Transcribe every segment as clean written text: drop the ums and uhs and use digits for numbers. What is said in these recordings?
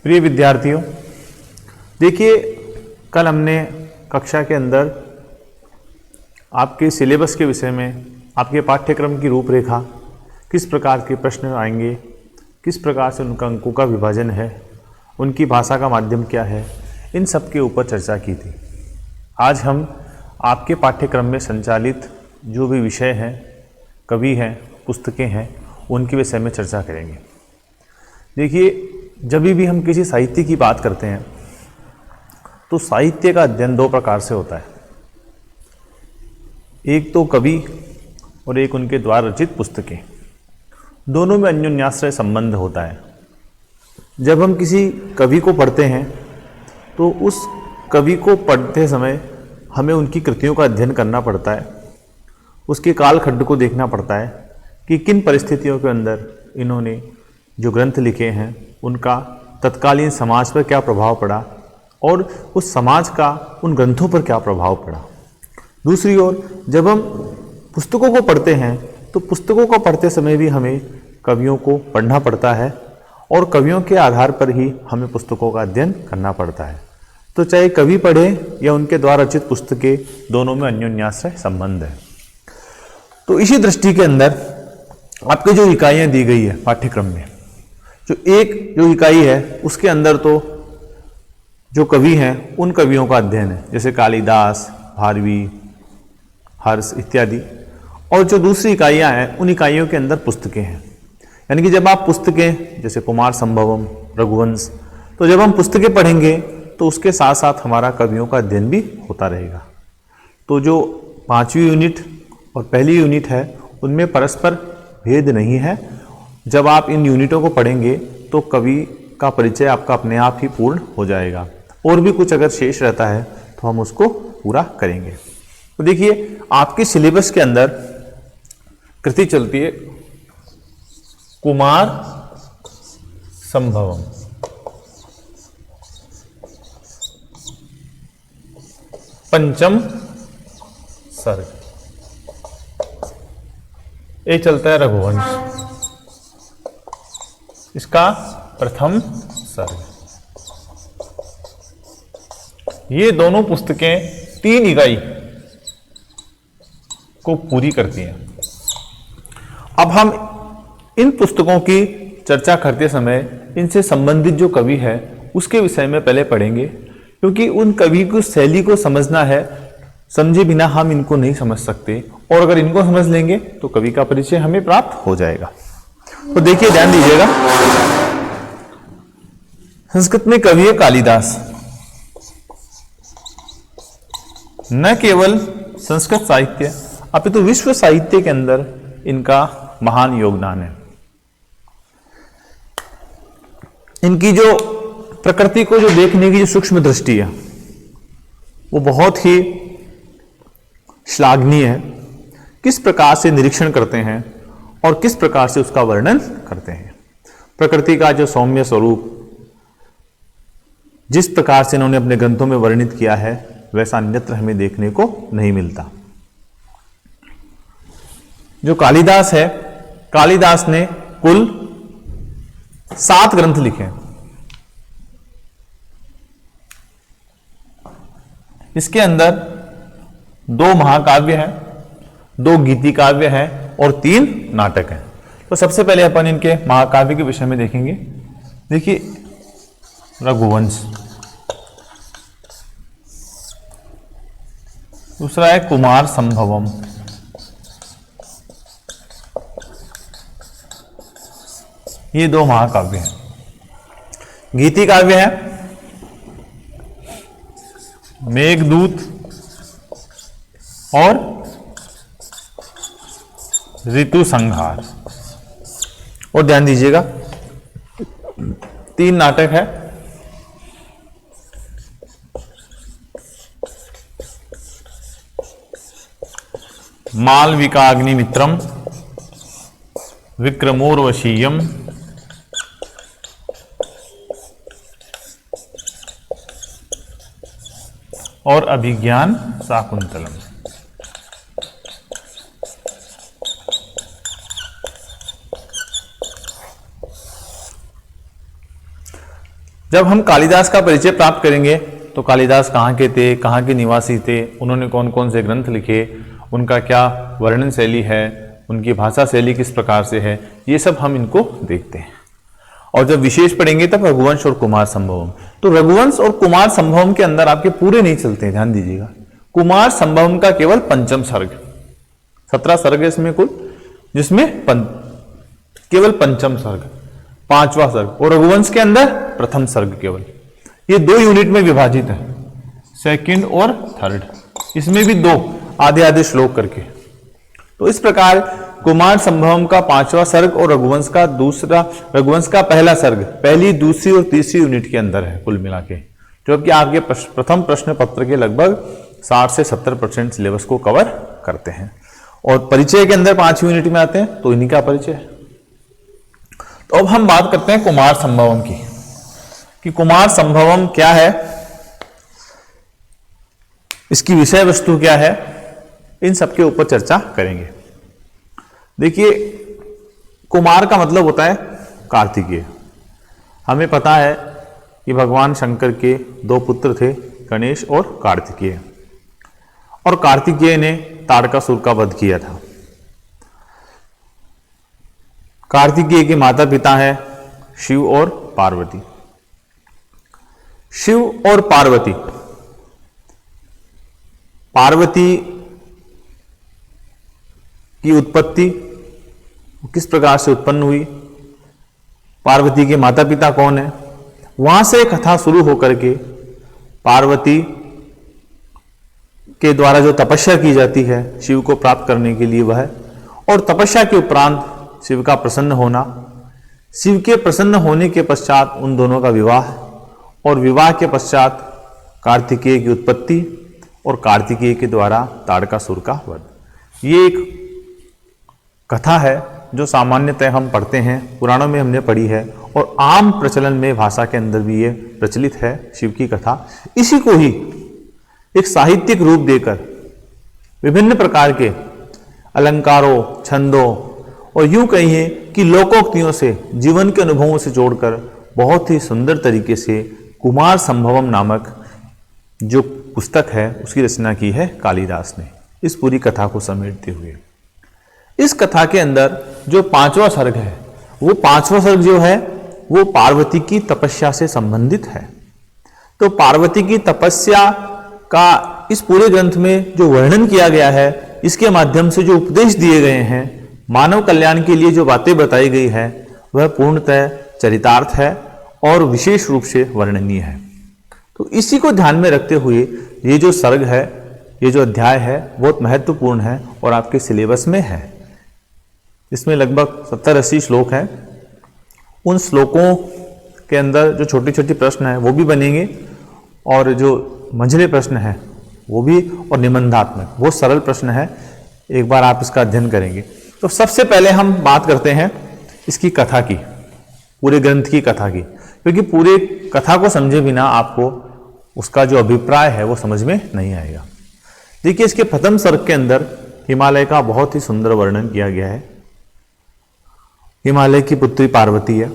प्रिय विद्यार्थियों, देखिए कल हमने कक्षा के अंदर आपके सिलेबस के विषय में, आपके पाठ्यक्रम की रूपरेखा, किस प्रकार के प्रश्न आएंगे, किस प्रकार से उनका अंकों का विभाजन है, उनकी भाषा का माध्यम क्या है, इन सब के ऊपर चर्चा की थी। आज हम आपके पाठ्यक्रम में संचालित जो भी विषय हैं, कवि हैं, पुस्तकें हैं, उनके विषय में चर्चा करेंगे। देखिए, जब भी हम किसी साहित्य की बात करते हैं तो साहित्य का अध्ययन दो प्रकार से होता है। एक तो कवि और एक उनके द्वारा रचित पुस्तकें, दोनों में अन्योन्याश्रय संबंध होता है। जब हम किसी कवि को पढ़ते हैं तो उस कवि को पढ़ते समय हमें उनकी कृतियों का अध्ययन करना पड़ता है, उसके कालखंड को देखना पड़ता है कि किन परिस्थितियों के अंदर इन्होंने जो ग्रंथ लिखे हैं उनका तत्कालीन समाज पर क्या प्रभाव पड़ा और उस समाज का उन ग्रंथों पर क्या प्रभाव पड़ा। दूसरी ओर जब हम पुस्तकों को पढ़ते हैं तो पुस्तकों को पढ़ते समय भी हमें कवियों को पढ़ना पड़ता है और कवियों के आधार पर ही हमें पुस्तकों का अध्ययन करना पड़ता है। तो चाहे कवि पढ़े या उनके द्वारा रचित पुस्तकें, दोनों में अन्योन्याश्रय संबंध है। तो इसी दृष्टि के अंदर आपके जो इकाइयाँ दी गई है पाठ्यक्रम में, जो इकाई है उसके अंदर तो जो कवि हैं उन कवियों का अध्ययन है, जैसे कालिदास, भारवी, हर्ष इत्यादि। और जो दूसरी इकाइयाँ हैं उन इकाइयों के अंदर पुस्तकें हैं। यानी कि जब आप पुस्तकें जैसे कुमार संभवम, रघुवंश, तो जब हम पुस्तकें पढ़ेंगे तो उसके साथ साथ हमारा कवियों का अध्ययन भी होता रहेगा। तो जो 5वीं यूनिट और पहली यूनिट है उनमें परस्पर भेद नहीं है। जब आप इन यूनिटों को पढ़ेंगे तो कवि का परिचय आपका अपने आप ही पूर्ण हो जाएगा। और भी कुछ अगर शेष रहता है तो हम उसको पूरा करेंगे। तो देखिए, आपके सिलेबस के अंदर कृति चलती है कुमार संभवम, पंचम सर्ग, एक चलता है रघुवंश, इसका प्रथम सर्ग। ये दोनों पुस्तकें 3 इकाई को पूरी करती हैं। अब हम इन पुस्तकों की चर्चा करते समय इनसे संबंधित जो कवि है उसके विषय में पहले पढ़ेंगे, क्योंकि उन कवि की शैली को समझना है। समझे बिना हम इनको नहीं समझ सकते, और अगर इनको समझ लेंगे तो कवि का परिचय हमें प्राप्त हो जाएगा। तो देखिए, ध्यान दीजिएगा, संस्कृत में कवि है कालिदास। न केवल संस्कृत साहित्य अपितु विश्व साहित्य के अंदर इनका महान योगदान है। इनकी जो प्रकृति को जो देखने की जो सूक्ष्म दृष्टि है वो बहुत ही श्लाघनीय है। किस प्रकार से निरीक्षण करते हैं और किस प्रकार से उसका वर्णन करते हैं। प्रकृति का जो सौम्य स्वरूप जिस प्रकार से इन्होंने अपने ग्रंथों में वर्णित किया है वैसा अन्यत्र हमें देखने को नहीं मिलता। जो कालिदास है, कालिदास ने कुल 7 ग्रंथ लिखे। इसके अंदर 2 महाकाव्य हैं, 2 गीति काव्य हैं और 3 नाटक हैं। तो सबसे पहले अपन इनके महाकाव्य के विषय में देखेंगे। देखिए, रघुवंश, दूसरा है कुमार संभवम, ये 2 महाकाव्य हैं। गीति काव्य है मेघदूत और ऋतु संहार। और ध्यान दीजिएगा, 3 नाटक है। मालविकाग्निमित्रम, विक्रमोर्वशीयम, और अभिज्ञान शाकुंतलम। जब हम कालिदास का परिचय प्राप्त करेंगे तो कालिदास कहाँ के थे, कहाँ के निवासी थे, उन्होंने कौन कौन से ग्रंथ लिखे, उनका क्या वर्णन शैली है, उनकी भाषा शैली किस प्रकार से है, ये सब हम इनको देखते हैं। और जब विशेष पढ़ेंगे तब रघुवंश और कुमार संभवम। तो रघुवंश और कुमार संभवम के अंदर आपके पूरे नहीं चलते हैं, ध्यान दीजिएगा। कुमार संभवम का केवल पंचम सर्ग, 17 सर्ग है इसमें कुल, जिसमें केवल पंचम सर्ग, 5वां सर्ग, और रघुवंश के अंदर प्रथम सर्ग केवल। ये 2 यूनिट में विभाजित है, सेकंड और थर्ड, इसमें भी 2 आधे आधे श्लोक करके। तो इस प्रकार कुमार संभवम का 5वां सर्ग और रघुवंश का पहला सर्ग पहली, दूसरी और तीसरी यूनिट के अंदर है कुल मिला के, जो कि आपके प्रथम प्रश्न पत्र के लगभग 60 से 70% सिलेबस को कवर करते हैं। और परिचय के अंदर 5 यूनिट में आते हैं, तो इन्हीं का परिचय है। तो अब हम बात करते हैं कुमार संभवम की, कि कुमार संभवम क्या है, इसकी विषय वस्तु क्या है, इन सबके ऊपर चर्चा करेंगे। देखिए, कुमार का मतलब होता है कार्तिकेय। हमें पता है कि भगवान शंकर के 2 पुत्र थे, गणेश और कार्तिकेय, और कार्तिकेय ने तारकासुर का वध किया था। कार्तिकेय के माता पिता हैं शिव और पार्वती। शिव और पार्वती, पार्वती की उत्पत्ति किस प्रकार से उत्पन्न हुई, पार्वती के माता पिता कौन है, वहां से कथा शुरू होकर के पार्वती के द्वारा जो तपस्या की जाती है शिव को प्राप्त करने के लिए वह, और तपस्या के उपरांत शिव का प्रसन्न होना, शिव के प्रसन्न होने के पश्चात उन दोनों का विवाह, और विवाह के पश्चात कार्तिकेय की उत्पत्ति और कार्तिकेय के द्वारा तारकासुर का वध। ये एक कथा है जो सामान्यतः हम पढ़ते हैं, पुराणों में हमने पढ़ी है, और आम प्रचलन में भाषा के अंदर भी ये प्रचलित है शिव की कथा। इसी को ही एक साहित्यिक रूप देकर विभिन्न प्रकार के अलंकारों, छंदों और यूं कहिए कि लोकोक्तियों से, जीवन के अनुभवों से जोड़कर बहुत ही सुंदर तरीके से कुमार संभवम नामक जो पुस्तक है उसकी रचना की है कालिदास ने, इस पूरी कथा को समेटते हुए। इस कथा के अंदर जो 5वां सर्ग है, वो 5वां सर्ग जो है वो पार्वती की तपस्या से संबंधित है। तो पार्वती की तपस्या का इस पूरे ग्रंथ में जो वर्णन किया गया है, इसके माध्यम से जो उपदेश दिए गए हैं, मानव कल्याण के लिए जो बातें बताई गई है, वह पूर्णतः चरितार्थ है और विशेष रूप से वर्णनीय है। तो इसी को ध्यान में रखते हुए ये जो सर्ग है, ये जो अध्याय है, बहुत महत्वपूर्ण है और आपके सिलेबस में है। इसमें लगभग 70-80 श्लोक हैं। उन श्लोकों के अंदर जो छोटे छोटे प्रश्न हैं वो भी बनेंगे, और जो मंझले प्रश्न हैं वो भी, और निबंधात्मक वो सरल प्रश्न है। एक बार आप इसका अध्ययन करेंगे। तो सबसे पहले हम बात करते हैं इसकी कथा की, पूरे ग्रंथ की कथा की, क्योंकि पूरे कथा को समझे बिना आपको उसका जो अभिप्राय है वो समझ में नहीं आएगा। देखिए, इसके प्रथम सर्ग के अंदर हिमालय का बहुत ही सुंदर वर्णन किया गया है। हिमालय की पुत्री पार्वती है।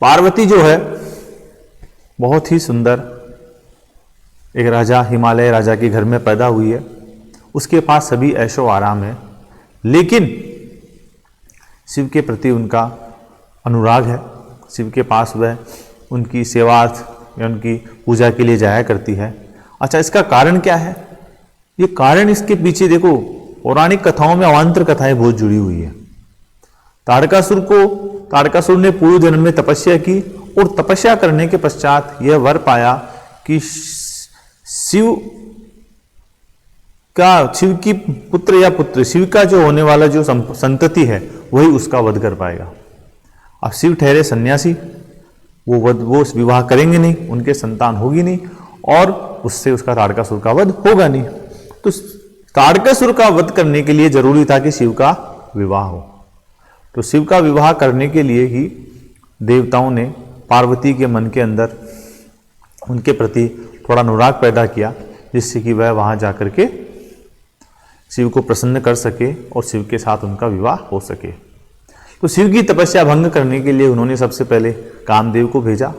पार्वती जो है बहुत ही सुंदर, एक राजा, हिमालय राजा के घर में पैदा हुई है। उसके पास सभी ऐशो आराम है, लेकिन शिव के प्रति उनका अनुराग है। शिव के पास वह उनकी सेवार्थ या उनकी पूजा के लिए जाया करती है। अच्छा, इसका कारण क्या है? ये कारण इसके पीछे देखो, पौराणिक कथाओं में अवान्तर कथाएं बहुत जुड़ी हुई है। तारकासुर ने पूर्व जन्म में तपस्या की, और तपस्या करने के पश्चात यह वर पाया कि शिव की पुत्र या पुत्री, शिव का जो होने वाला जो संतति है वही उसका वध कर पाएगा। अब शिव ठहरे सन्यासी, वो विवाह करेंगे नहीं, उनके संतान होगी नहीं, और उससे उसका तारकासुर का वध होगा नहीं। तो तारकासुर का वध करने के लिए जरूरी था कि शिव का विवाह हो। तो शिव का विवाह करने के लिए ही देवताओं ने पार्वती के मन के अंदर उनके प्रति थोड़ा अनुराग पैदा किया, जिससे कि वह वहां जाकर के शिव को प्रसन्न कर सके और शिव के साथ उनका विवाह हो सके। तो शिव की तपस्या भंग करने के लिए उन्होंने सबसे पहले कामदेव को भेजा,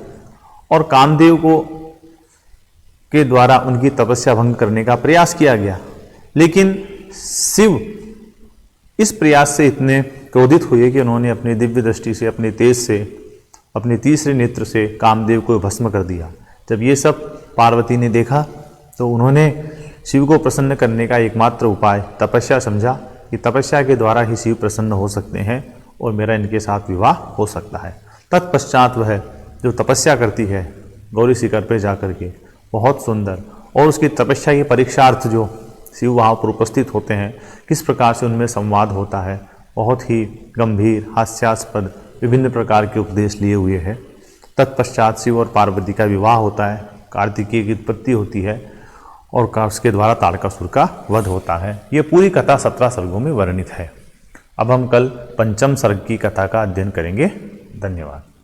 और कामदेव को के द्वारा उनकी तपस्या भंग करने का प्रयास किया गया। लेकिन शिव इस प्रयास से इतने क्रोधित हुए कि उन्होंने अपनी दिव्य दृष्टि से, अपने तेज से, अपने तीसरे नेत्र से कामदेव को भस्म कर दिया। जब ये सब पार्वती ने देखा तो उन्होंने शिव को प्रसन्न करने का एकमात्र उपाय तपस्या समझा कि तपस्या के द्वारा ही शिव प्रसन्न हो सकते हैं और मेरा इनके साथ विवाह हो सकता है। तत्पश्चात वह जो तपस्या करती है गौरी शिखर पर जा कर के, बहुत सुंदर, और उसकी तपस्या की परीक्षार्थ जो शिव वहाँ पर उपस्थित होते हैं, किस प्रकार से उनमें संवाद होता है, बहुत ही गंभीर हास्यास्पद विभिन्न प्रकार के उपदेश लिए हुए हैं। तत्पश्चात शिव और पार्वती का विवाह होता है, कार्तिकेय की उत्पत्ति होती है और उसके द्वारा तारकासुर का वध होता है। ये पूरी कथा 17 सर्गों में वर्णित है। अब हम कल पंचम सर्ग की कथा का अध्ययन करेंगे। धन्यवाद।